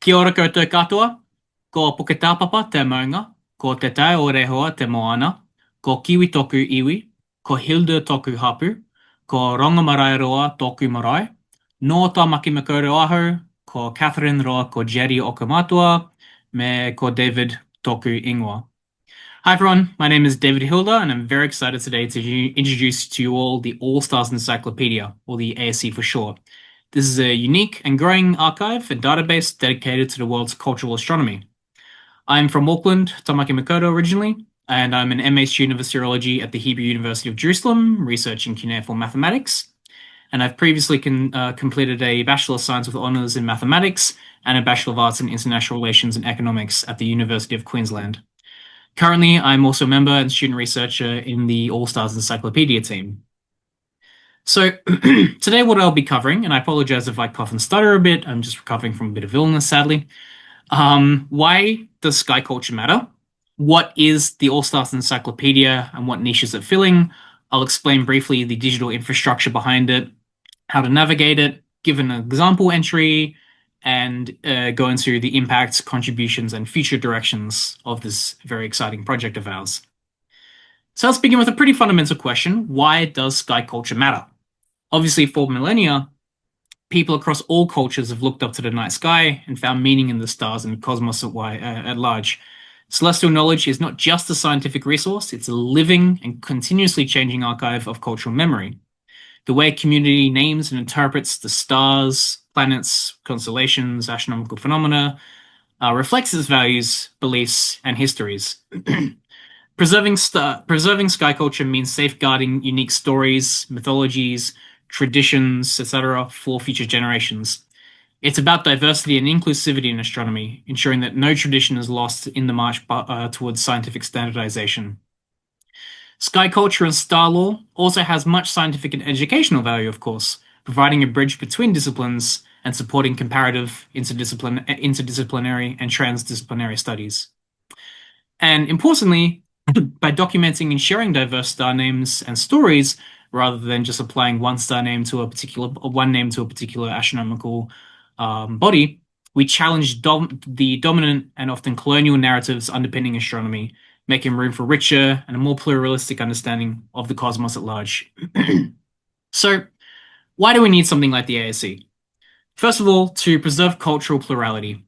Kia ora koutou katoa, ko Puke Tāpapa te maunga, ko Te Tai o Rehoa te moana, ko Kiwi toku iwi, ko Hilder toku hapu, ko Ronga Marae roa toku marae, no tā maki makaurau ahu, ko Catherine roa ko Jerry o ka mātua, me ko David toku ingoa. Hi everyone, my name is David Hilder, and I'm very excited today to introduce to you all the All-Stars Encyclopedia, or the ASE for short. This is a unique and growing archive and database dedicated to the world's cultural astronomy. I'm from Auckland, Tamaki Makaurau originally, and I'm an MA student of Astroology at the Hebrew University of Jerusalem, researching cuneiform mathematics. And I've previously completed a Bachelor of Science with Honours in Mathematics and a Bachelor of Arts in International Relations and Economics at the University of Queensland. Currently, I'm also a member and student researcher in the All-Stars Encyclopedia team. So today what I'll be covering, and I apologize if I cough and stutter a bit, I'm just recovering from a bit of illness, sadly. Why does sky culture matter? What is the All-Stars Encyclopedia and what niche is it filling? I'll explain briefly the digital infrastructure behind it, how to navigate it, give an example entry, and go into the impacts, contributions, and future directions of this very exciting project of ours. So let's begin with a pretty fundamental question. Why does sky culture matter? Obviously, for millennia, people across all cultures have looked up to the night sky and found meaning in the stars and the cosmos at large. Celestial knowledge is not just a scientific resource, it's a living and continuously changing archive of cultural memory. The way a community names and interprets the stars, planets, constellations, astronomical phenomena reflects its values, beliefs, and histories. Preserving sky culture means safeguarding unique stories, mythologies, traditions, etc. for future generations. It's about diversity and inclusivity in astronomy, ensuring that no tradition is lost in the march towards scientific standardization. Sky culture and star lore also has much scientific and educational value, of course, providing a bridge between disciplines and supporting comparative, interdisciplinary, and transdisciplinary studies. And importantly, by documenting and sharing diverse star names and stories, rather than just applying one name to a particular astronomical body, we challenge the dominant and often colonial narratives underpinning astronomy, making room for richer and a more pluralistic understanding of the cosmos at large. So, why do we need something like the ASE? First of all, to preserve cultural plurality.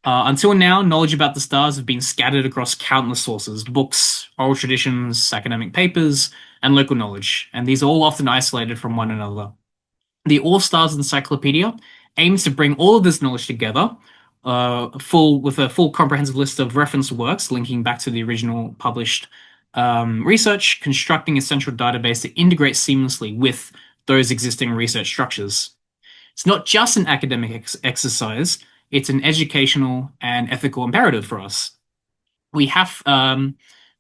Until now, knowledge about the stars have been scattered across countless sources, books, oral traditions, academic papers, and local knowledge, and these are all often isolated from one another. The All-Stars Encyclopedia aims to bring all of this knowledge together, with a full comprehensive list of reference works linking back to the original published research, constructing a central database that integrates seamlessly with those existing research structures. It's not just an academic exercise, it's an educational and ethical imperative for us.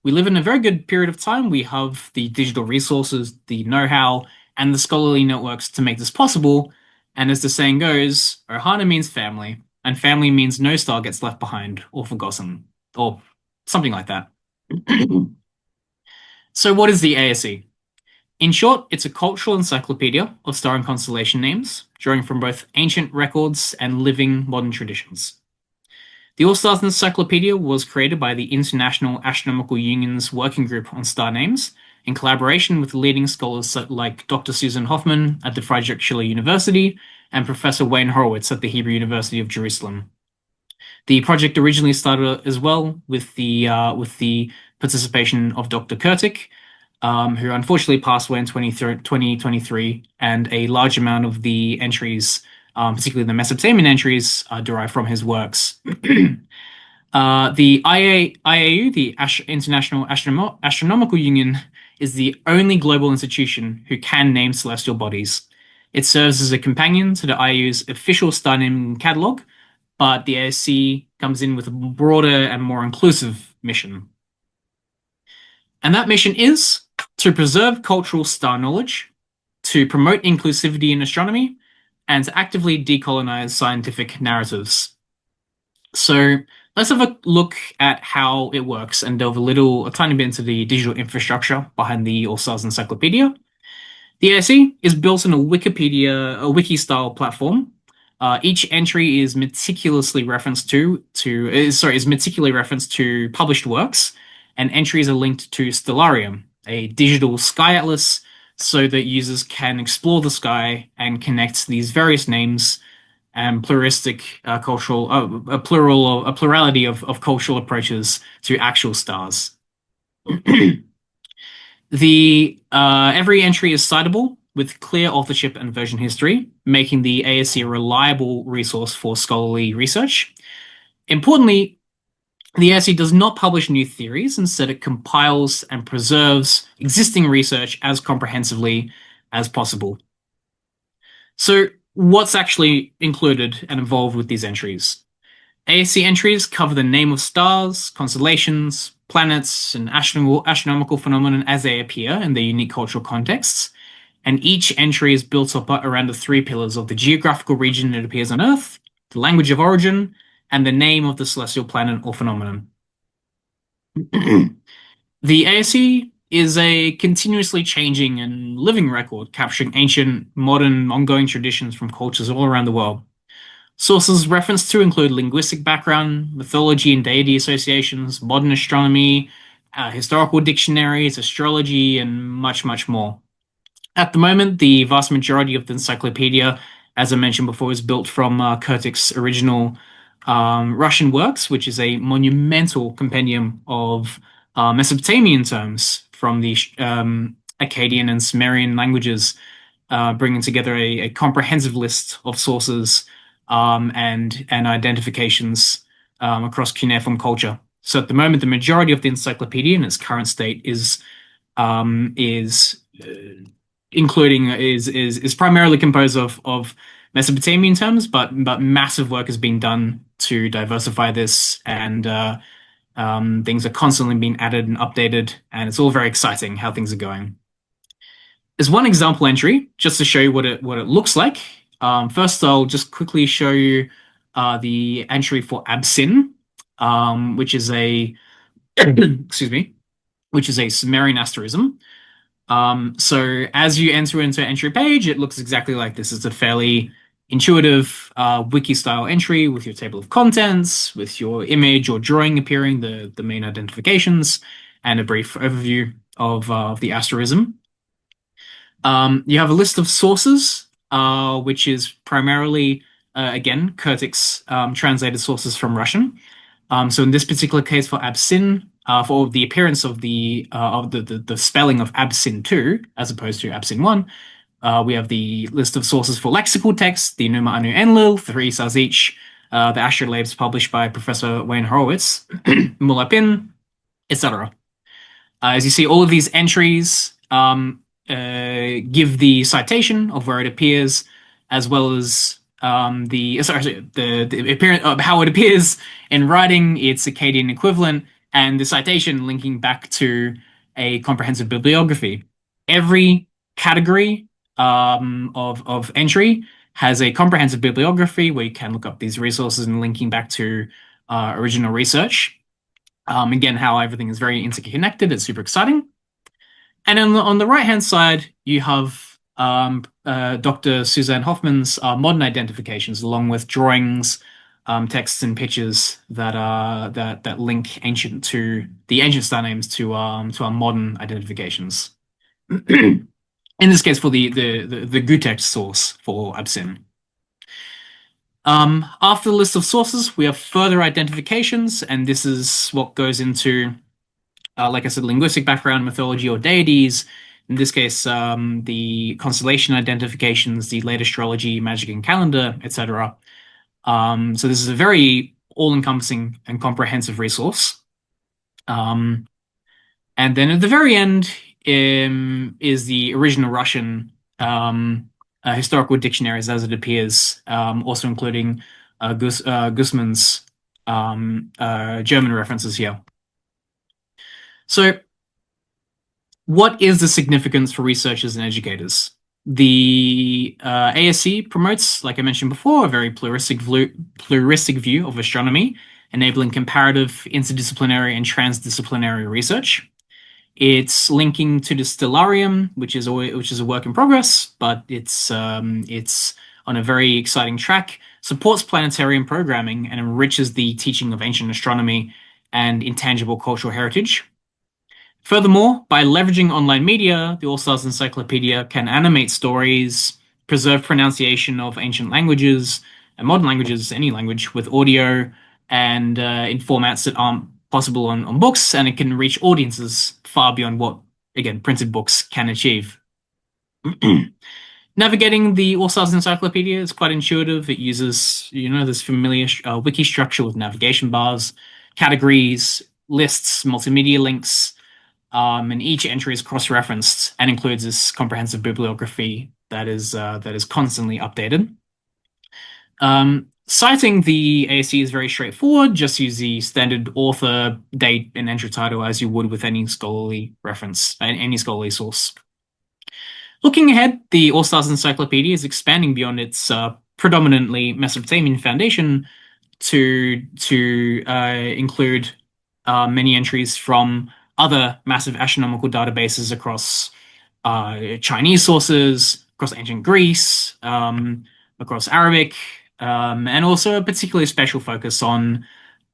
We live in a very good period of time. We have the digital resources, the know-how, and the scholarly networks to make this possible. And as the saying goes, Ohana means family, and family means no star gets left behind or forgotten, or something like that. So what is the ASE? In short, it's a cultural encyclopedia of star and constellation names, drawing from both ancient records and living modern traditions. The All-Stars Encyclopedia was created by the International Astronomical Union's Working Group on Star Names, in collaboration with leading scholars like Dr. Susan Hoffman at the Friedrich Schiller University and Professor Wayne Horowitz at the Hebrew University of Jerusalem. The project originally started as well with the participation of Dr. Kurtik, who unfortunately passed away in 2023, and a large amount of the entries, particularly the Mesopotamian entries, derived from his works. The IAU, the International Astronomical Union, is the only global institution who can name celestial bodies. It serves as a companion to the IAU's official star naming catalog, but the ASE comes in with a broader and more inclusive mission. And that mission is to preserve cultural star knowledge, to promote inclusivity in astronomy, and to actively decolonize scientific narratives. So let's have a look at how it works and delve a tiny bit into the digital infrastructure behind the All-Stars Encyclopedia. The ASE is built on a Wiki-style platform, Each entry is meticulously referenced is meticulously referenced to published works, and entries are linked to Stellarium, a digital sky atlas, so that users can explore the sky and connect these various names and a plurality of cultural approaches to actual stars. The Every entry is citable with clear authorship and version history, making the ASE a reliable resource for scholarly research. Importantly, the ASE does not publish new theories. Instead, it compiles and preserves existing research as comprehensively as possible. So, what's actually included and involved with these entries? ASE entries cover the name of stars, constellations, planets, and astronomical phenomena as they appear in their unique cultural contexts. And each entry is built up around the three pillars of the geographical region it appears on Earth, the language of origin, and the name of the celestial planet or phenomenon. The ASE is a continuously changing and living record capturing ancient, modern, ongoing traditions from cultures all around the world. Sources referenced to include linguistic background, mythology and deity associations, modern astronomy, historical dictionaries, astrology, and much, much more. At the moment, the vast majority of the Encyclopaedia, as I mentioned before, is built from Kurtik's original Russian works, which is a monumental compendium of Mesopotamian terms from the Akkadian and Sumerian languages, bringing together a comprehensive list of sources and identifications across cuneiform culture. So at the moment, the majority of the encyclopedia in its current state is primarily composed of Mesopotamian terms, but massive work has been done to diversify this, and things are constantly being added and updated, and it's all very exciting how things are going. There's one example entry just to show you what it looks like. First, I'll just quickly show you the entry for Absin, which is a excuse me, which is a Sumerian asterism. So as you enter into an entry page, it looks exactly like this. It's a fairly intuitive wiki-style entry with your table of contents, with your image or drawing appearing, the main identifications, and a brief overview of the asterism. You have a list of sources, which is primarily, again, Kurtik's translated sources from Russian. So in this particular case for Absin, for the appearance of the spelling of Absin 2 as opposed to Absin 1, we have the list of sources for lexical text, the Numa Anu Enlil, 3 Sazich, the astrolabes published by Professor Wayne Horowitz, Mulapin, etc. As you see, all of these entries give the citation of where it appears, as well as the appearance of how it appears in writing, its Akkadian equivalent, and the citation linking back to a comprehensive bibliography. Every category of entry has a comprehensive bibliography where you can look up these resources and linking back to original research. Again, how everything is very interconnected. It's super exciting. And on the right-hand side, you have Dr. Suzanne Hoffman's modern identifications, along with drawings, texts, and pictures that link the ancient star names to our modern identifications. In this case, for the GUTEX source for Absin. After the list of sources, we have further identifications, and this is what goes into, like I said, linguistic background, mythology, or deities. In this case, the constellation identifications, the late astrology, magic and calendar, etc. So this is a very all-encompassing and comprehensive resource. And then at the very end is the original Russian historical dictionaries as it appears, also including Gusman's German references here. So, what is the significance for researchers and educators? The ASE promotes, like I mentioned before, a very pluralistic view of astronomy, enabling comparative, interdisciplinary, and transdisciplinary research. It's linking to the Stellarium, which is a work in progress, but it's on a very exciting track, supports planetarium programming, and enriches the teaching of ancient astronomy and intangible cultural heritage. Furthermore, by leveraging online media, the All Stars Encyclopedia can animate stories, preserve pronunciation of ancient languages and modern languages, any language, with audio and in formats that aren't possible on books, and it can reach audiences far beyond what, again, printed books can achieve. Navigating the All Stars Encyclopedia is quite intuitive. It uses, this familiar wiki structure with navigation bars, categories, lists, multimedia links, and each entry is cross-referenced and includes this comprehensive bibliography that is constantly updated. Citing the ASE is very straightforward. Just use the standard author, date, and entry title as you would with any scholarly reference, any scholarly source. Looking ahead, the All Stars Encyclopedia is expanding beyond its predominantly Mesopotamian foundation to include many entries from other massive astronomical databases across Chinese sources, across ancient Greece, across Arabic, and also a particularly special focus on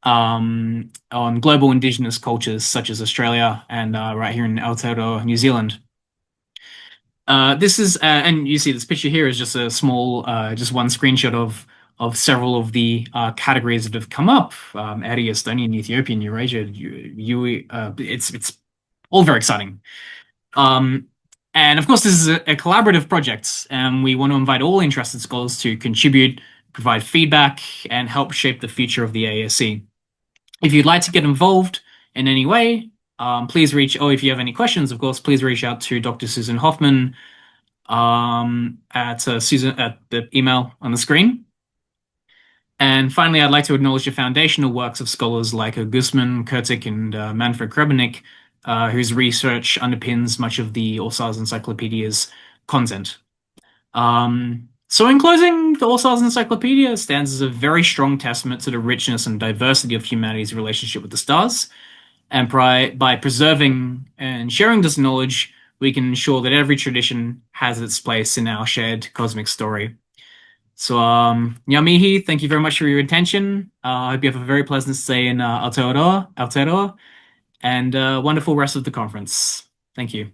global indigenous cultures such as Australia and right here in Aotearoa, New Zealand. This is, and you see this picture here is just a small, just one screenshot of several of the categories that have come up. ARI, Estonian, Ethiopian, Eurasia, it's all very exciting. And of course, this is a collaborative project, and we want to invite all interested scholars to contribute, provide feedback, and help shape the future of the ASE. If you'd like to get involved in any way, please if you have any questions, of course, please reach out to Dr. Susan Hoffman at the email on the screen. And finally, I'd like to acknowledge the foundational works of scholars like Guzman, Kurtik, and Manfred Krebenik, whose research underpins much of the All Stars Encyclopedia's content. So in closing, the All Stars Encyclopedia stands as a very strong testament to the richness and diversity of humanity's relationship with the stars. And by preserving and sharing this knowledge, we can ensure that every tradition has its place in our shared cosmic story. So, Yamihi, thank you very much for your attention. I hope you have a very pleasant stay in Aotearoa, and a wonderful rest of the conference. Thank you.